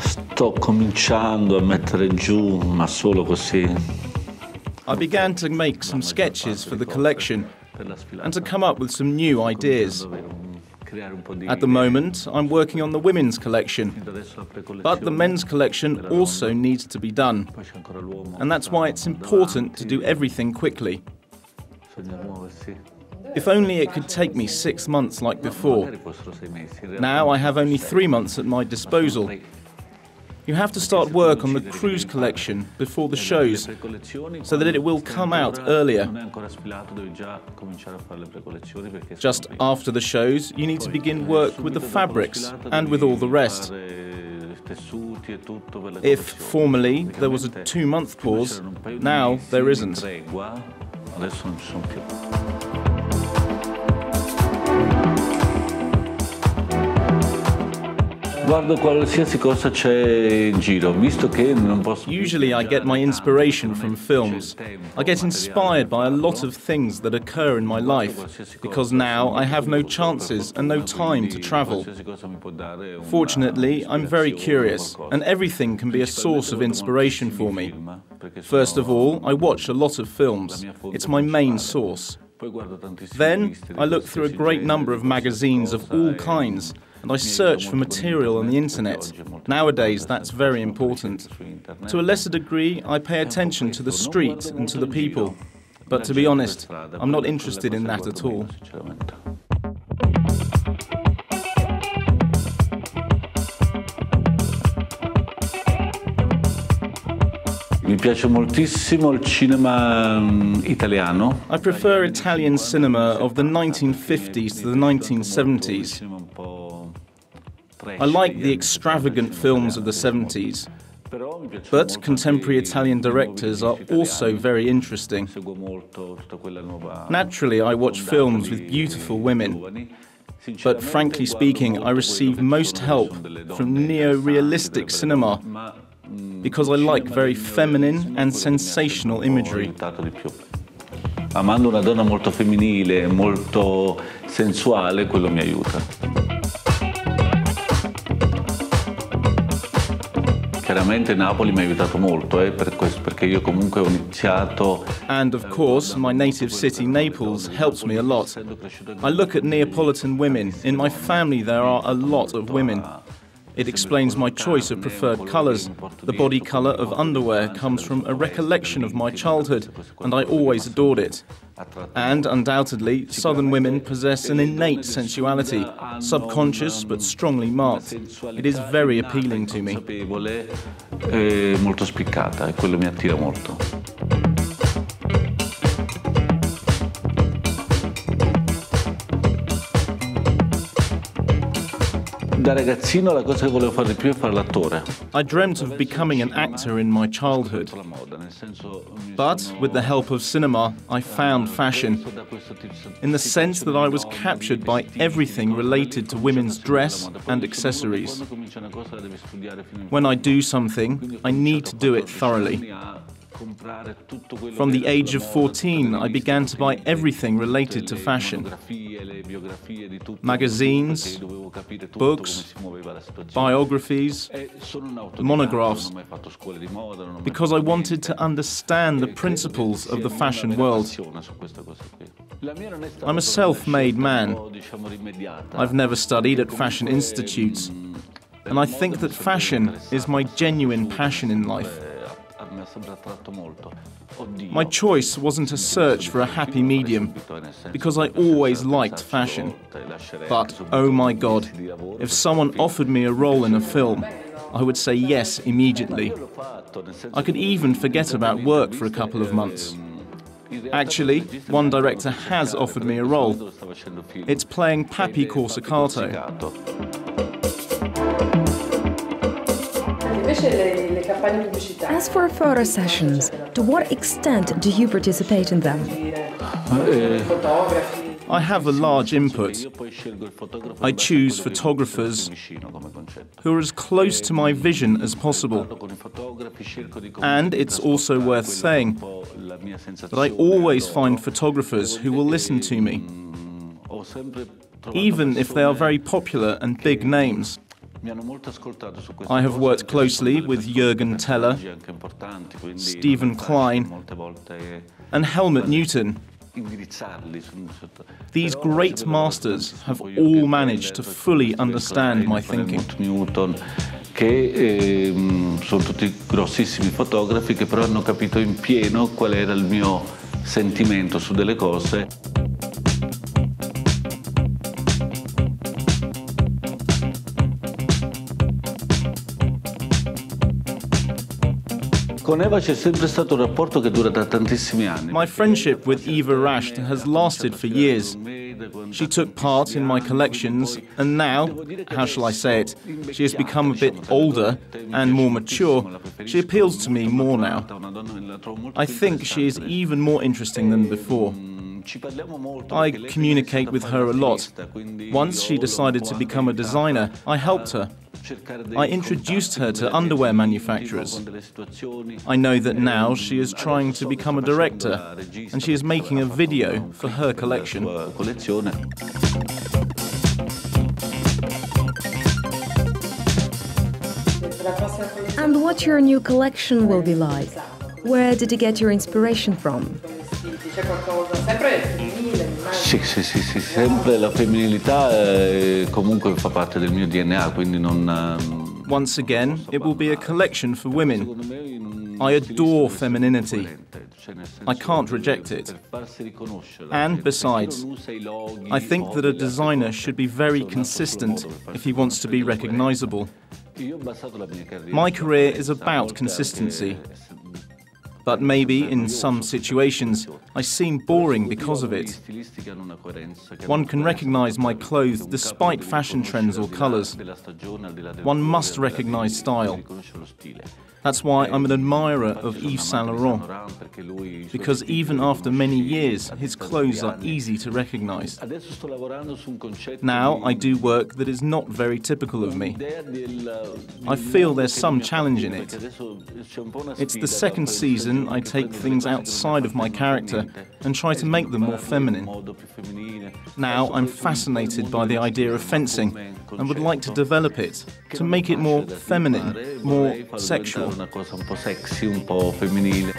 Sto cominciando a mettere giù, ma solo così. I began to make some sketches for the collection and to come up with some new ideas. At the moment, I'm working on the women's collection, but the men's collection also needs to be done. And that's why it's important to do everything quickly. If only it could take me 6 months like before. Now I have only 3 months at my disposal. You have to start work on the cruise collection before the shows, so that it will come out earlier. Just after the shows, you need to begin work with the fabrics and with all the rest. If formerly there was a 2-month pause, now there isn't. Usually I get my inspiration from films. I get inspired by a lot of things that occur in my life, because now I have no chances and no time to travel. Fortunately, I'm very curious, and everything can be a source of inspiration for me. First of all, I watch a lot of films. It's my main source. Then, I look through a great number of magazines of all kinds, and I search for material on the internet. Nowadays, that's very important. To a lesser degree, I pay attention to the street and to the people. But to be honest, I'm not interested in that at all. Mi piace moltissimo il cinema italiano. I prefer Italian cinema of the 1950s to the 1970s. I like the extravagant films of the 70s, but contemporary Italian directors are also very interesting. Naturally, I watch films with beautiful women, but frankly speaking, I receive most help from neo-realistic cinema, because I like very feminine and sensational imagery. Amando una donna molto femminile, molto sensuale, quello mi aiuta. Chiaramente Napoli mi ha aiutato molto, perché io comunque ho iniziato. And of course, my native city, Naples, helps me a lot. I look at Neapolitan women. In my family, there are a lot of women. It explains my choice of preferred colours. The body colour of underwear comes from a recollection of my childhood, and I always adored it. And undoubtedly, southern women possess an innate sensuality, subconscious but strongly marked. It is very appealing to me. Molto spiccata, e quello mi attira molto. Da ragazzino la cosa che volevo fare di più è fare l'attore. I dreamt of becoming an actor in my childhood. But with the help of cinema, I found fashion, in the sense that I was captured by everything related to women's dress and accessories. When I do something, I need to do it thoroughly. From the age of 14, I began to buy everything related to fashion. Magazines, books, biographies, monographs, because I wanted to understand the principles of the fashion world. I'm a self-made man. I've never studied at fashion institutes, and I think that fashion is my genuine passion in life. My choice wasn't a search for a happy medium, because I always liked fashion. But, oh my God, if someone offered me a role in a film, I would say yes immediately. I could even forget about work for a couple of months. Actually, one director has offered me a role. It's playing Papi Corsicato. As for photo sessions, to what extent do you participate in them? I have a large input. I choose photographers who are as close to my vision as possible. And it's also worth saying that I always find photographers who will listen to me, even if they are very popular and big names. I have worked closely with Jürgen Teller, Stephen Klein, and Helmut Newton. These great masters have all managed to fully understand my thinking. Che sono tutti grossissimi fotografi che però hanno capito in pieno qual era il mio sentimento su delle cose. Con Eva c'è sempre stato un rapporto che dura da tantissimi anni. My friendship with Eva Rasht has lasted for years. She took part in my collections, and now, how shall I say it, she has become a bit older and more mature. She appeals to me more now. I think she is even more interesting than before. I communicate with her a lot. Once she decided to become a designer, I helped her. I introduced her to underwear manufacturers. I know that now she is trying to become a director, and she is making a video for her collection. And what your new collection will be like? Where did you get your inspiration from? Sì, sempre la femminilità comunque fa parte del mio DNA, quindi non... Once again, it will be a collection for women. I adore femininity. I can't reject it. And besides, I think that a designer should be very consistent if he wants to be recognizable. My career is about consistency. But maybe, in some situations, I seem boring because of it. One can recognize my clothes despite fashion trends or colors. One must recognize style. That's why I'm an admirer of Yves Saint Laurent, because even after many years, his clothes are easy to recognize. Now I do work that is not very typical of me. I feel there's some challenge in it. It's the second season I take things outside of my character and try to make them more feminine. Now I'm fascinated by the idea of fencing and would like to develop it, to make it more feminine, more sexual. Una cosa un po' sexy, un po' femminile.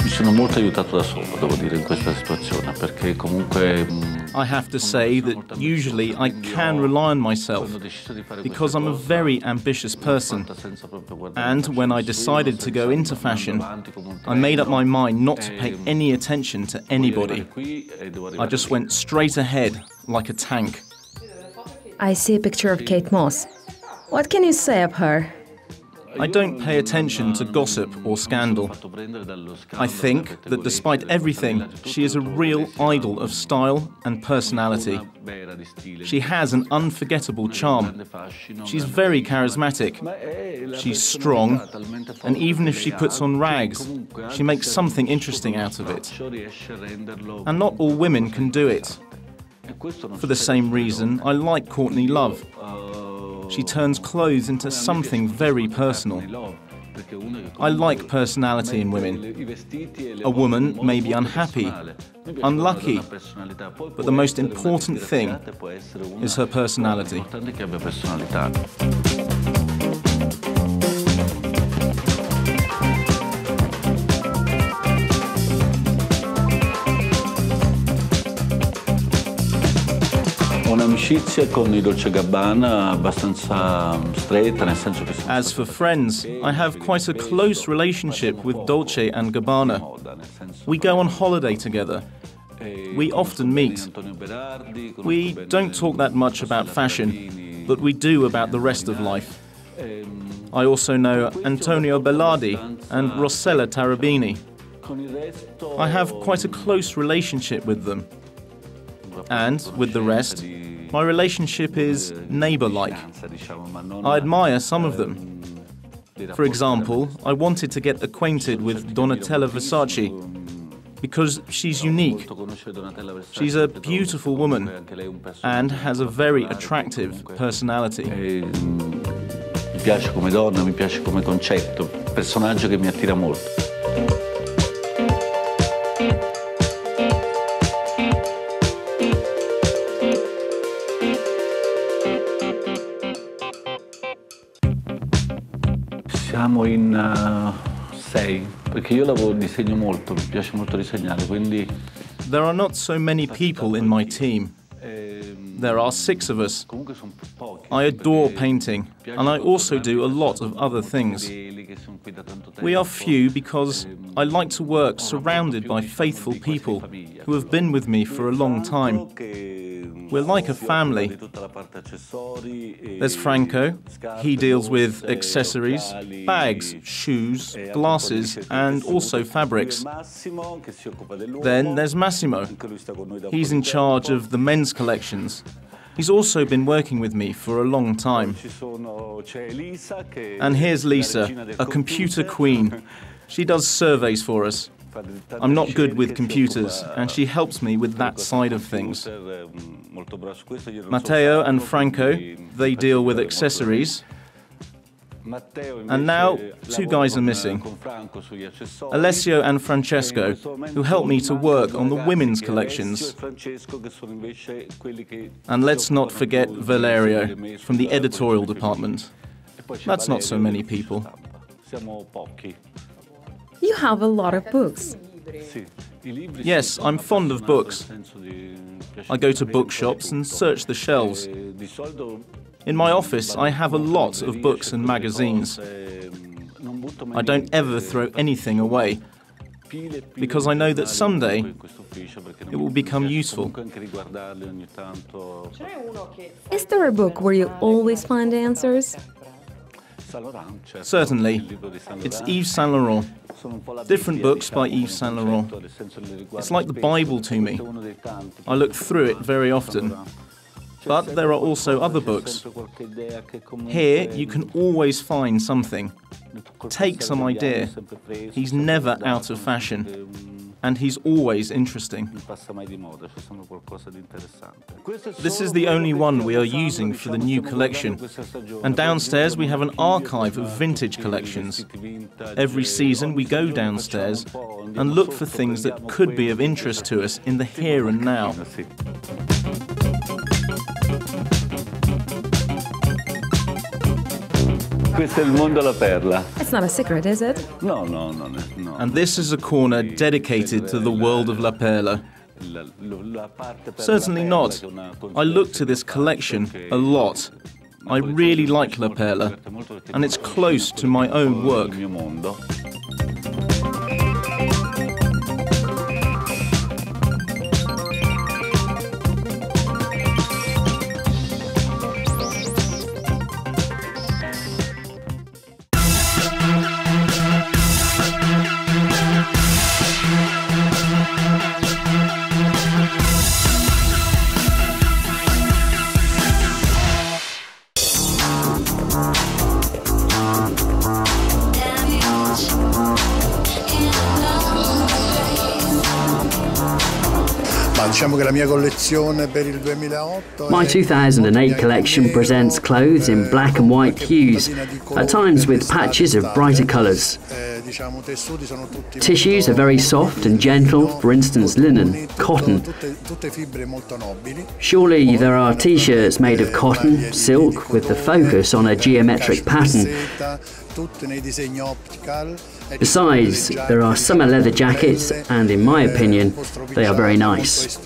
Mi sono molto aiutato da solo, devo dire, in questa situazione, perché comunque... I have to say that usually I can rely on myself because I'm a very ambitious person. And when I decided to go into fashion, I made up my mind not to pay any attention to anybody. I just went straight ahead like a tank. I see a picture of Kate Moss. What can you say of her? I don't pay attention to gossip or scandal. I think that despite everything, she is a real idol of style and personality. She has an unforgettable charm. She's very charismatic. She's strong, and even if she puts on rags, she makes something interesting out of it. And not all women can do it. For the same reason, I like Courtney Love. She turns clothes into something very personal. I like personality in women. A woman may be unhappy, unlucky, but the most important thing is her personality. Un'amicizia con i Dolce Gabbana abbastanza stretta, nel senso che... As for friends, I have quite a close relationship with Dolce and Gabbana. We go on holiday together. We often meet. We don't talk that much about fashion, but we do about the rest of life. I also know Antonio Bellardi and Rossella Tarabini. I have quite a close relationship with them. And with the rest, my relationship is neighbour-like. I admire some of them. For example, I wanted to get acquainted with Donatella Versace because she's unique. She's a beautiful woman and has a very attractive personality. Mi piace come donna, mi piace come concetto, personaggio che mi attira molto. Siamo in 6, perché io disegno molto, mi piace molto disegnare, quindi... There are not so many people in my team. There are 6 of us. I adore painting, and I also do a lot of other things. We are few because I like to work surrounded by faithful people who have been with me for a long time. We're like a family. There's Franco. He deals with accessories, bags, shoes, glasses, and also fabrics. Then there's Massimo. He's in charge of the men's collections. He's also been working with me for a long time. And here's Lisa, a computer queen. She does surveys for us. I'm not good with computers, and she helps me with that side of things. Matteo and Franco, they deal with accessories. And now, 2 guys are missing. Alessio and Francesco, who help me to work on the women's collections. And let's not forget Valerio, from the editorial department. That's not so many people. You have a lot of books. Yes, I'm fond of books. I go to bookshops and search the shelves. In my office, I have a lot of books and magazines. I don't ever throw anything away, because I know that someday it will become useful. Is there a book where you always find answers? Certainly. It's Yves Saint Laurent. Different books by Yves Saint Laurent. It's like the Bible to me. I look through it very often. But there are also other books. Here, you can always find something. Take some idea. He's never out of fashion. And he's always interesting. This is the only one we are using for the new collection. And downstairs we have an archive of vintage collections. Every season we go downstairs and look for things that could be of interest to us in the here and now. Questo è il mondo alla perla. It's not a secret, is it? No. And this is a corner dedicated to the world of La Perla. Certainly not. I look to this collection a lot. I really like La Perla, and it's close to my own work. My 2008 collection presents clothes in black and white hues, at times with patches of brighter colours. Tissues are very soft and gentle, for instance linen, cotton. Surely there are t-shirts made of cotton, silk, with the focus on a geometric pattern. Besides, there are summer leather jackets, and in my opinion, they are very nice.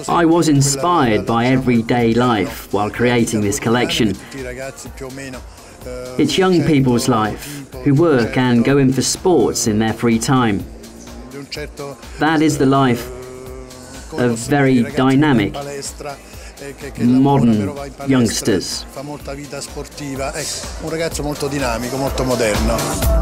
I was inspired by everyday life while creating this collection. It's young people's life, who work and go in for sports in their free time. That is the life of very dynamic, modern youngsters. Fa molta vita sportiva, ecco, un ragazzo molto dinamico, molto moderno.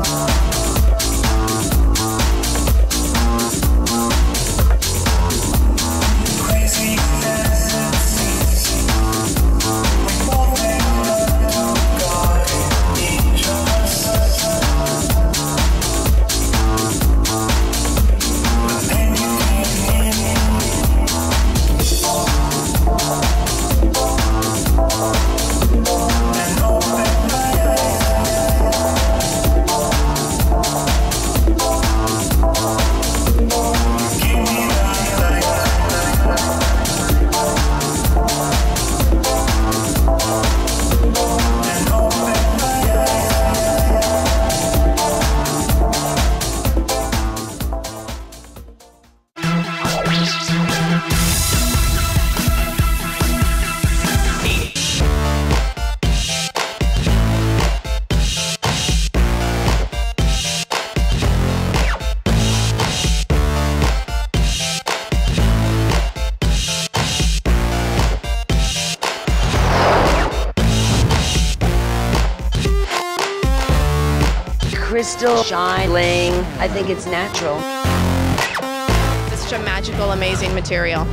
Crystal shining. I think it's natural. It's such a magical, amazing material.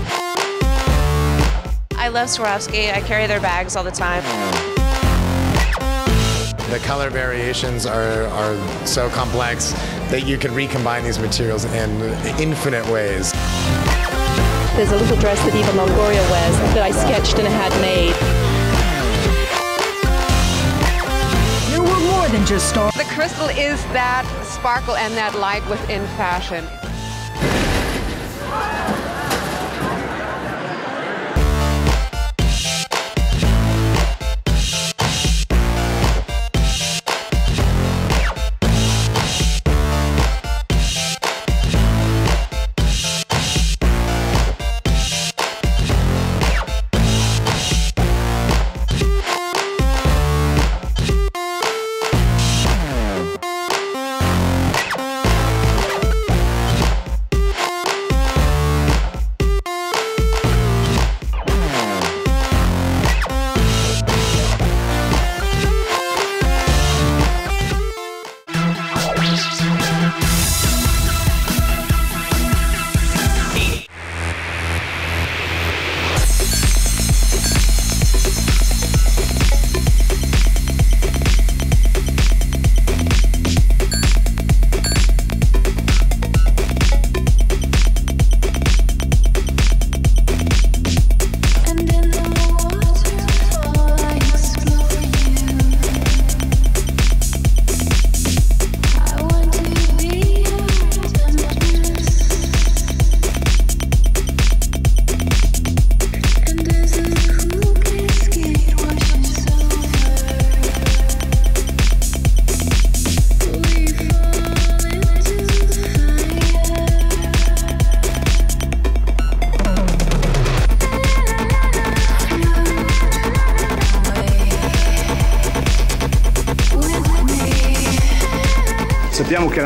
I love Swarovski. I carry their bags all the time. The color variations are so complex that you could recombine these materials in infinite ways. There's a little dress that Eva Longoria wears that I sketched and had made. There were more than just stars. The crystal is that sparkle and that light within fashion. Sappiamo che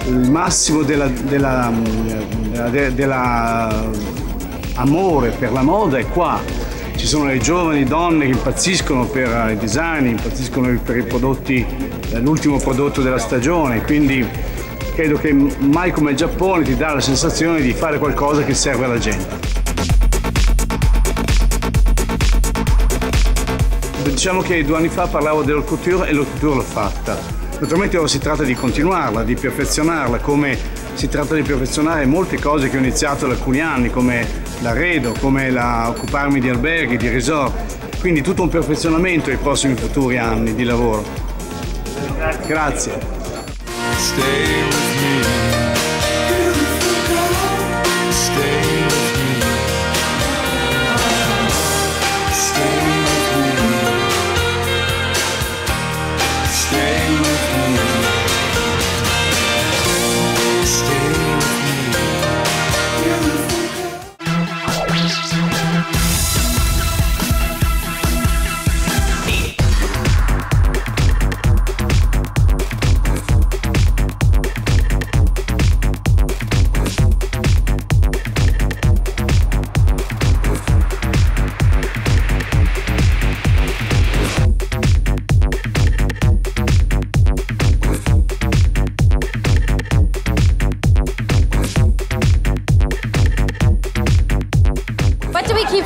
il massimo dell'amore per la moda è qua. Ci sono le giovani donne che impazziscono per i design, impazziscono per i prodotti, l'ultimo prodotto della stagione, quindi credo che mai come il Giappone ti dà la sensazione di fare qualcosa che serve alla gente. Diciamo che 2 anni fa parlavo della couture e la couture l'ho fatta. Naturalmente ora si tratta di continuarla, di perfezionarla, come si tratta di perfezionare molte cose che ho iniziato da alcuni anni, come l'arredo, come occuparmi di alberghi, di resort. Quindi tutto un perfezionamento ai prossimi futuri anni di lavoro. Grazie.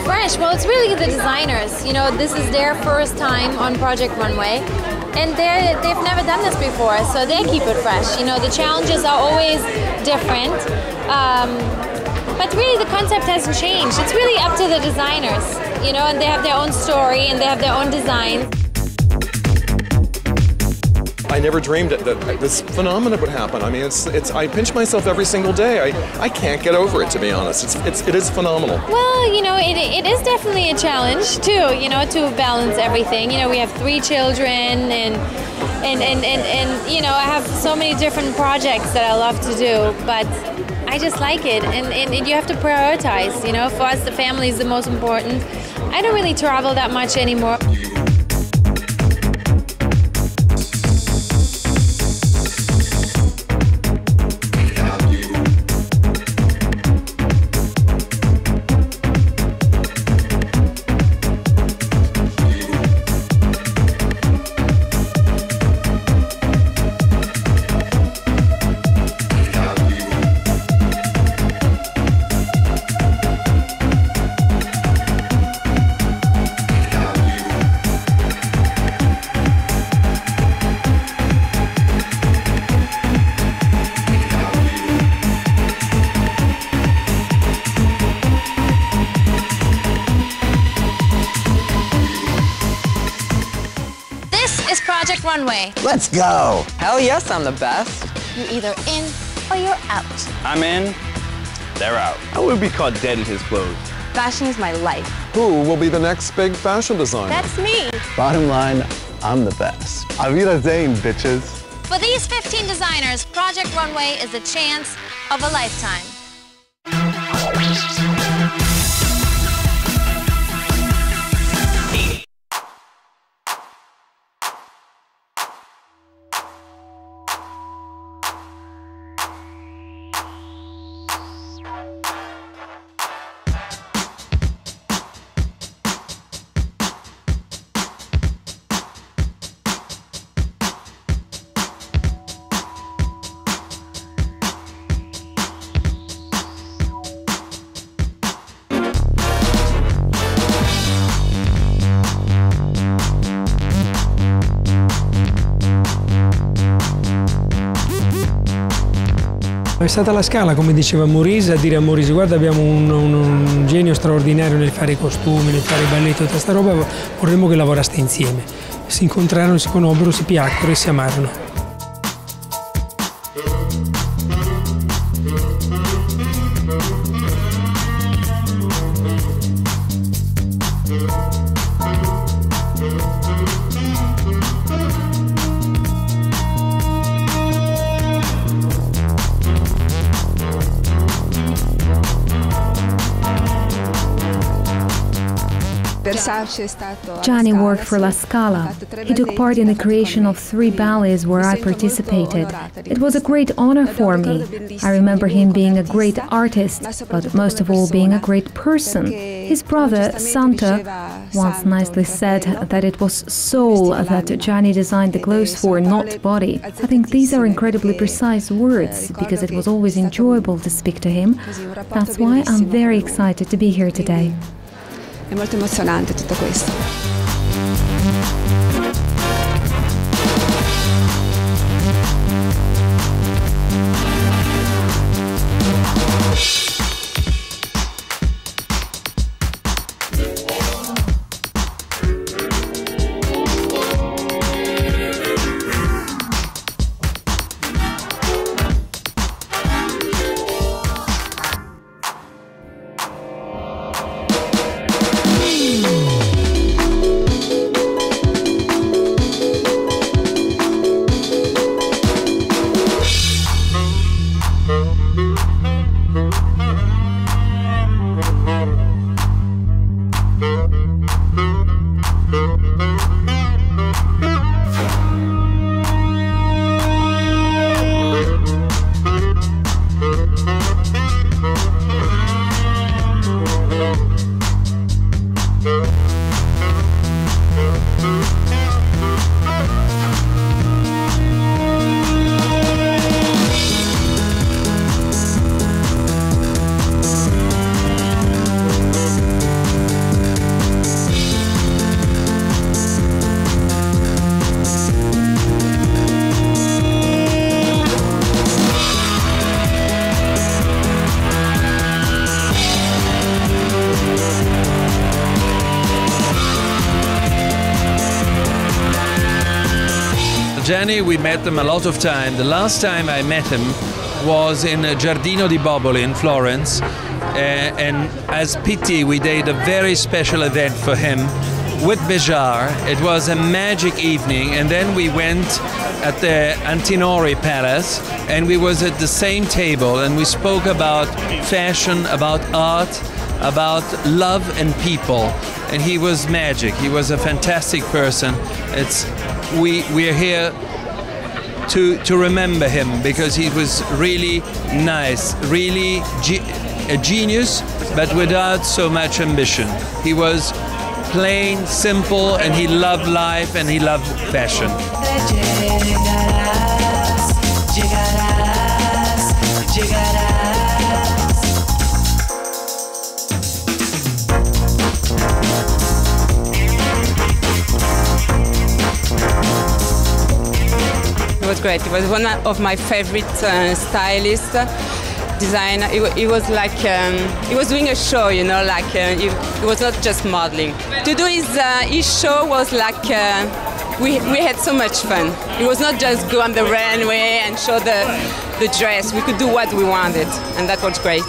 fresh? Well, it's really the designers. You know, this is their first time on Project Runway, and they've never done this before, so they keep it fresh. You know, the challenges are always different, but really the concept hasn't changed. It's really up to the designers, you know, and they have their own story and they have their own design. I never dreamed that this phenomenon would happen. I mean, I pinch myself every single day. I can't get over it, to be honest. It is phenomenal. Well, you know, it is definitely a challenge too, you know, to balance everything. You know, we have 3 children and you know, I have so many different projects that I love to do, but I just like it, and you have to prioritize. You know, for us, the family is the most important. I don't really travel that much anymore. Project Runway. Let's go. Hell yes, I'm the best. You're either in or you're out. I'm in, they're out. I would be caught dead in his clothes. Fashion is my life. Who will be the next big fashion designer? That's me. Bottom line, I'm the best. Auf Wiedersehen, bitches. For these 15 designers, Project Runway is the chance of a lifetime. È stata la Scala, come diceva Maurice, a dire a Maurice: guarda, abbiamo un genio straordinario nel fare i costumi, nel fare i balletti, tutta questa roba, vorremmo che lavoraste insieme. Si incontrarono, si conobbero, si piacquero e si amarono. Gianni worked for La Scala. He took part in the creation of 3 ballets where I participated. It was a great honor for me. I remember him being a great artist, but most of all being a great person. His brother, Santo, once nicely said that it was soul that Gianni designed the clothes for, not body. I think these are incredibly precise words, because it was always enjoyable to speak to him. That's why I'm very excited to be here today. È molto emozionante tutto questo. Gianni, we met him a lot of time. The last time I met him was in Giardino di Boboli in Florence, and as Pitti we did a very special event for him with Béjar. It was a magic evening, and then we went at the Antinori Palace, and we was at the same table, and we spoke about fashion, about art, about love and people, and he was magic. He was a fantastic person. We're here to remember him because he was really nice, really a genius, but without so much ambition. He was plain, simple, and he loved life and he loved fashion. It was great. It was one of my favorite stylists, designer. It was like he was doing a show, you know, like it was not just modeling. To do his show was like we had so much fun. It was not just go on the runway and show the dress. We could do what we wanted, and that was great.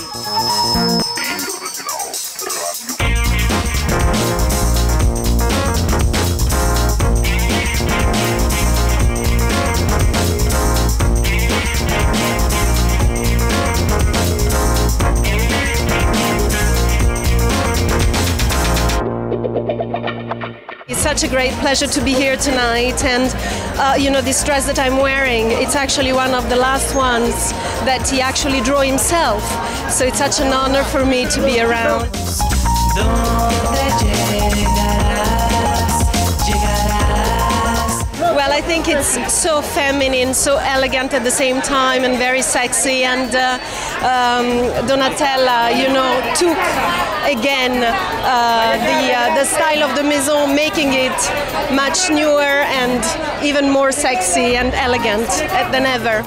It's such a great pleasure to be here tonight, and you know, this dress that I'm wearing, it's actually one of the last ones that he actually drew himself, so it's such an honor for me to be around. Well, I think it's so feminine, so elegant at the same time, and very sexy. And Donatella, you know, took again the style of the Maison, making it much newer and even more sexy and elegant than ever.